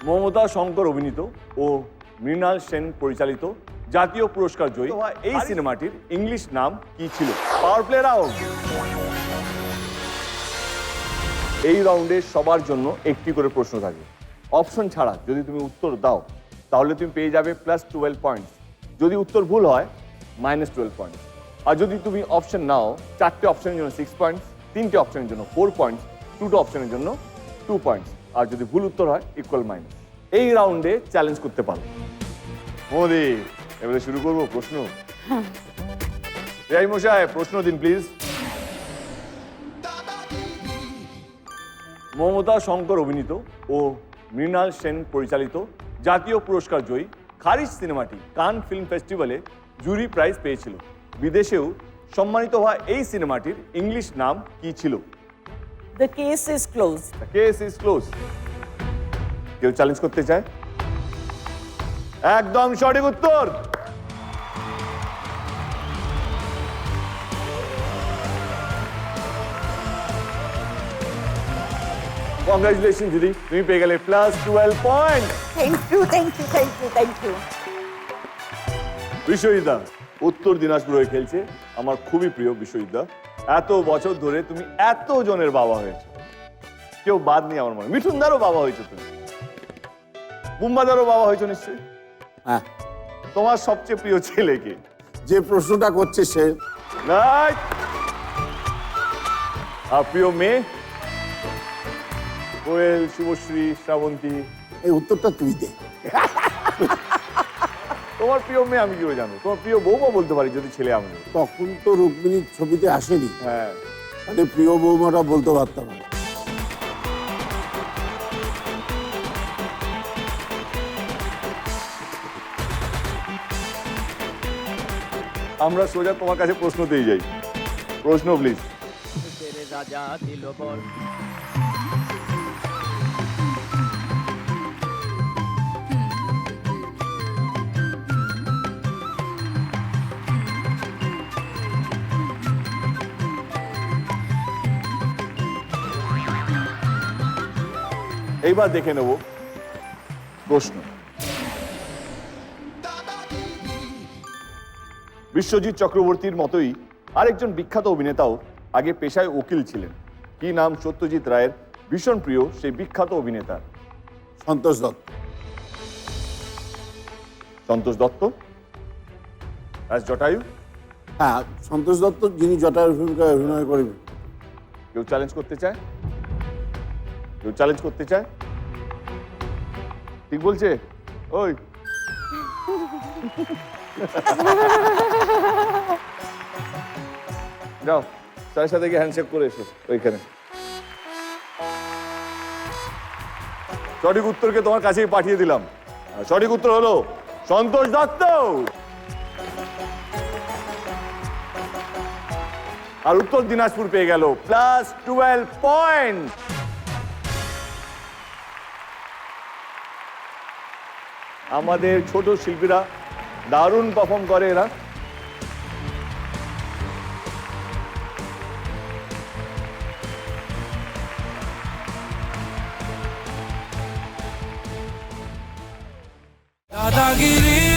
মমতা শঙ্কর অভিনীত ও মৃণাল সেন পরিচালিত জাতীয় পুরস্কার জয়ী এই সিনেমাটির ইংলিশ নাম কি ছিল? Power play round. এই রাউন্ডে সবার জন্য একটি করে প্রশ্ন থাকবে। অপশন ছাড়া যদি তুমি উত্তর দাও তাহলে তুমি পেয়ে যাবে +12 পয়েন্টস। যদি উত্তর ভুল হয় -12 পয়েন্টস। আর যদি তুমি অপশন নাও, 4টে অপশনের জন্য 6 পয়েন্টস, 3টে অপশনের জন্য 4 পয়েন্টস, 2টে অপশনের জন্য 2 পয়েন্টস। আর যদি ভুল উত্তর হয় ইকুয়াল মাইনাস। এই রাউন্ডে চ্যালেঞ্জ করতে পারো। মোদি, এবারে শুরু করবো প্রশ্ন। এই মশাই প্রশ্ন দিন প্লিজ। মমতা শঙ্কর অভিনীত ও মৃণাল সেন পরিচালিত জাতীয় পুরস্কার জয়ী খারিজ সিনেমাটি কান ফিল্ম ফেস্টিভ্যালে জুরি প্রাইজ পেয়েছিল। বিদেশেও সম্মানিত হওয়া এই সিনেমাটির ইংলিশ নাম কি ছিল? The case is closed. The case is closed. কেউ চ্যালেঞ্জ করতে চায়? একদম সঠিক উত্তর। কংগ্রাচুলেশন দিদি, তুমি পেয়ে গেলে +12 point. Thank you, thank you, thank you, thank you. বিশ্বজিৎদা উত্তর দিনাজপুর হয়ে খেলছে, আমার খুবই প্রিয় বিশ্বজিৎদা। এত বছর ধরে তুমি এত জনের বাবা হয়েছে, কেউ বাদ নেই আমার মনে। মিঠুনদারও বাবা হয়েছে তুমি, বুম্বাদারও বাবা হয়েছে নিশ্চয়ই। হ্যাঁ, তোমার সবচেয়ে প্রিয় ছেলে কে? যে প্রশ্নটা করছে সে। রাইট। আর প্রিয় মেয়ে? কোয়েল, শুভশ্রী, শ্রাবন্তী। এই উত্তরটা তুই দে। তোমার প্রিয় মেয়ে আমি কিভাবে জানো? তোমার প্রিয় বৌমা বলতে পারি যদি ছেলে আমি। তখন তো রুক্মিণীর ছবিতে আসেনি, হ্যাঁ, তাহলে প্রিয় বৌমাটা বলতে পারতাম না। আমরা সোজা তোমার কাছে প্রশ্নতেই যাই। প্রশ্ন প্লিজ। রাজা দিল বল। এইবার দেখে নেব প্রশ্ন। বিশ্বজিৎ চক্রবর্তীর মতোই আরেকজন বিখ্যাত অভিনেতাও আগে পেশায় উকিল ছিলেন। কি নাম সত্যজিৎ রায়ের ভীষণ প্রিয় সেই বিখ্যাত অভিনেতা? সন্তোষ দত্ত। সন্তোষ দত্ত অ্যাজ জটায়ু। হ্যাঁ, সন্তোষ দত্ত, যিনি জটায়ুর ভূমিকায় অভিনয় করবেন। কেউ চ্যালেঞ্জ করতে চায়? কেউ চ্যালেঞ্জ করতে চায়? ঠিক বলছে? ওই যাও স্যারের সাথে গিয়ে হ্যান্ডশেক করে এসো ওইখানে। সঠিক উত্তরকে তোমার কাছেই পাঠিয়ে দিলাম। আর সঠিক উত্তর হলো সন্তোষ দত্ত। আর উত্তর দিনাজপুর পেয়ে গেল +12 পয়েন্ট। আমাদের ছোট শিল্পীরা দারুণ পারফর্ম করে এরা। দাদাগিরি